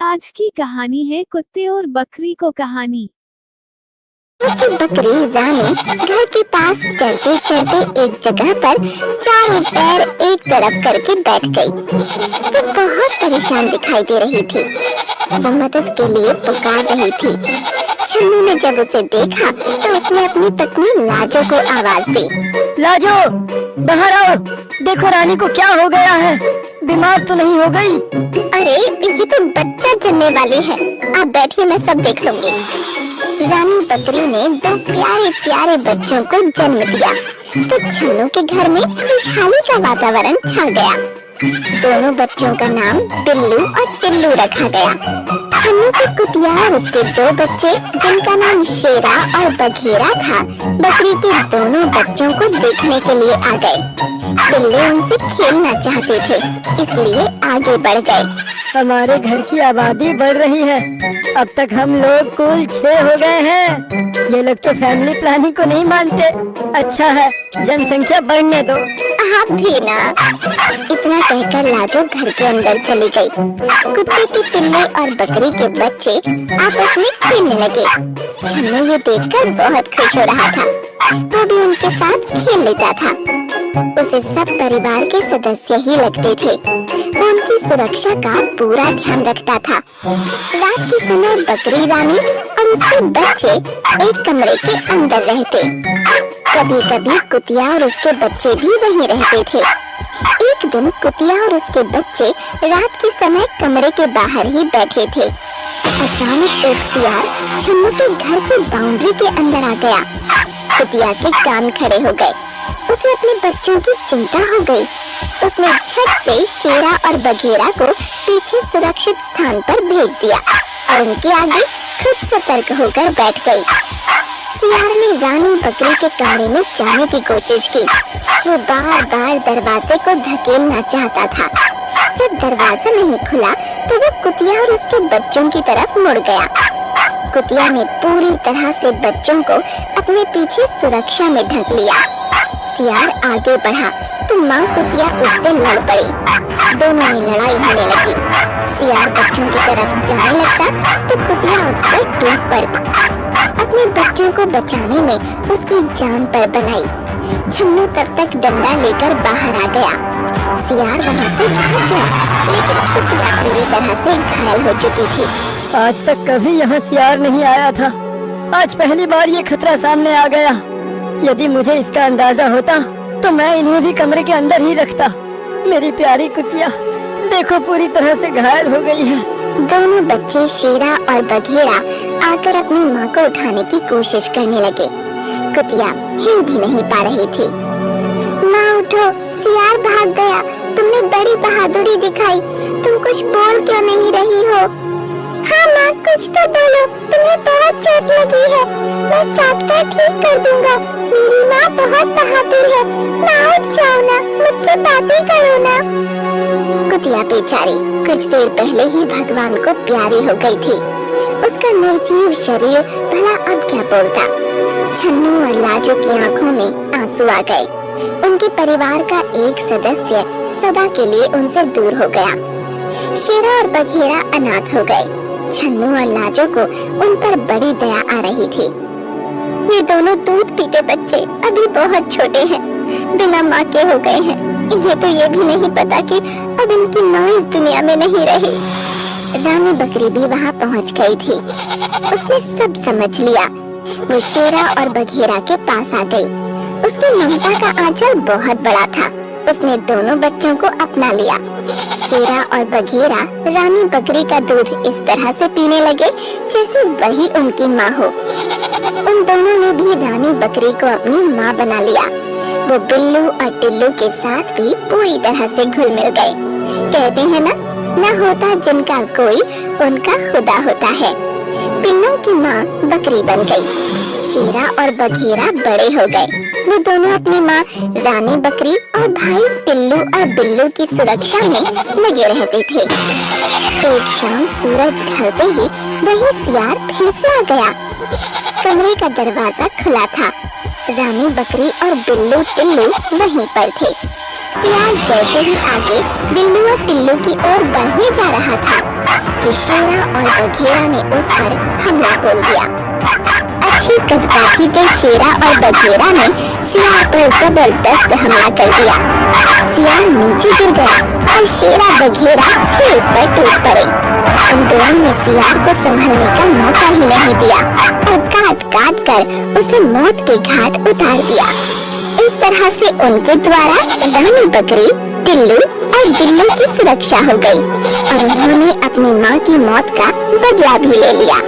आज की कहानी है कुत्ते और बकरी को कहानी। बकरी रानी घर के पास चलते चलते एक जगह पर चारों पैर एक तरफ करके बैठ गई। वो बहुत परेशान दिखाई दे रही थी। वो मदद के लिए पुकार रही थी। छन्नू ने जब उसे देखा तो उसने अपनी पत्नी लाजो को आवाज दी। लाजो, बाहर आओ। देखो रानी को क्या हो गया है, बीमार तो नहीं हो गई? अरे ये तो बच्चा जन्मने वाली है, आप बैठिए, मैं सब देख लूंगी। रानी बकरी ने दो प्यारे प्यारे बच्चों को जन्म दिया तो छन्नू के घर में खुशहाली का वातावरण छा गया। दोनों बच्चों का नाम बिल्लू और टिल्लू रखा गया। छन्नू के कुतिया और उसके दो बच्चे जिनका नाम शेरा और बघेरा था, बकरी के दोनों बच्चों को देखने के लिए आ गए। बिल्ली उनसे खेलना चाहते थे, इसलिए आगे बढ़ गए। हमारे घर की आबादी बढ़ रही है, अब तक हम लोग कुल 6 हो गए हैं। ये लोग तो फैमिली प्लानिंग को नहीं मानते। अच्छा है, जनसंख्या बढ़ने दो। आप भी ना। इतना कहकर लाजो घर के अंदर चली गई। कुत्ते के पिल्ले और बकरी के बच्चे आपस में खेलने लगे। छन्नू ये देखकर बहुत खुश हो रहा था। वो भी उनके साथ खेल लेता था। उसे सब परिवार के सदस्य ही लगते थे। वो उनकी सुरक्षा का पूरा ध्यान रखता था। रात के समय बकरी रानी और उसके बच्चे एक कमरे के अंदर रहते। कभी कभी कुतिया और उसके बच्चे भी वहीं रहते थे। एक दिन कुतिया और उसके बच्चे रात के समय कमरे के बाहर ही बैठे थे। अचानक एक सियार छन्नू के घर की बाउंड्री के अंदर आ गया। कुतिया के कान खड़े हो गए। उसे अपने बच्चों की चिंता हो गई। उसने झट से शेरा और बघेरा को पीछे सुरक्षित स्थान पर भेज दिया और उनके आगे खुद सतर्क होकर बैठ गई। सियार ने रानी बकरी के कमरे में जाने की कोशिश की। वो बार बार दरवाजे को धकेलना चाहता था। जब दरवाजा नहीं खुला तो वो कुतिया और उसके बच्चों की तरफ मुड़ गया। कुतिया ने पूरी तरह से बच्चों को अपने पीछे सुरक्षा में ढक लिया। सियार आगे बढ़ा तो माँ कुतिया उससे लड़ पड़ी। दोनों में लड़ाई होने लगी। सियार बच्चों की तरफ जाने लगता तो कुतिया उस पर टूट पड़ती। अपने बच्चों को बचाने में उसकी जान पर बनाई। छन्नू तब तक डंडा लेकर बाहर आ गया। सियार वहाँ से भाग गया, लेकिन कुतिया पूरी तरह से घायल हो चुकी थी। आज तक कभी यहाँ सियार नहीं आया था, आज पहली बार ये खतरा सामने आ गया। यदि मुझे इसका अंदाजा होता तो मैं इन्हें भी कमरे के अंदर ही रखता। मेरी प्यारी कुतिया देखो पूरी तरह से घायल हो गई है। दोनों बच्चे शेरा और बघेरा आकर अपनी माँ को उठाने की कोशिश करने लगे। कुतिया हिल भी नहीं पा रही थी। माँ उठो, सियार भाग गया। तुमने बड़ी बहादुरी दिखाई, तुम कुछ बोल क्यों नहीं रही हो? हाँ माँ, कुछ तो बोलो, तुम्हें बहुत चोट लगी है। मैं चाटकर ठीक कर दूंगा। मेरी माँ बहुत बहादुर है। माँ उठ जाओ ना, मुझसे बातें करो ना। कुतिया बेचारी कुछ देर पहले ही भगवान को प्यारी हो गई थी। उसका निर्जीव शरीर भला अब क्या बोलता। छन्नू और लाजो की आंखों में आंसू आ गए। उनके परिवार का एक सदस्य सदा के लिए उनसे दूर हो गया। शेरा और बघेरा अनाथ हो गए। छन्नू और लाजो को उन पर बड़ी दया आ रही थी। ये दोनों दूध पीते बच्चे अभी बहुत छोटे हैं, बिना माँ के हो गए हैं। इन्हें तो ये भी नहीं पता कि अब इनकी माँ इस दुनिया में नहीं रही। रानी बकरी भी वहाँ पहुँच गई थी। उसने सब समझ लिया। वो शेरा और बघेरा के पास आ गई। उसकी ममता का आंचल बहुत बड़ा था। उसने दोनों बच्चों को अपना लिया। शेरा और बघेरा रानी बकरी का दूध इस तरह से पीने लगे जैसे वही उनकी माँ हो। उन दोनों ने भी रानी बकरी को अपनी माँ बना लिया। वो बिल्लू और टिल्लू के साथ भी पूरी तरह से घुल मिल गए। कहते हैं ना होता जिनका कोई, उनका खुदा होता है। बिल्लों की माँ बकरी बन गई। शेरा और बघेरा बड़े हो गए। वो दोनों अपनी माँ रानी बकरी और भाई टिल्लू और बिल्लू की सुरक्षा में लगे रहते थे। एक शाम सूरज ढलते ही वही सियार फिर से आ गया। कमरे का दरवाजा खुला था। रानी बकरी और बिल्लू टिल्लू वहीं पर थे। सियार जैसे ही आगे बिल्लू और टिल्लू की ओर बढ़ने जा रहा था कि शेरा और बघेरा ने उस पर हमला बोल दिया। अच्छी कदकाठी के शेरा और बघेरा ने सियार पर जबरदस्त हमला कर दिया। सियार नीचे गिर गया और शेरा बघेरा फिर उस पर टूट पड़े। उन दोनों ने सियार को संभलने का मौका ही नहीं दिया और काट काट कर उसे मौत के घाट उतार दिया। इस तरह से उनके द्वारा रानी बकरी, टिल्लू और बिल्लू की सुरक्षा हो गई और उन्होंने अपनी माँ की मौत का बदला भी ले लिया।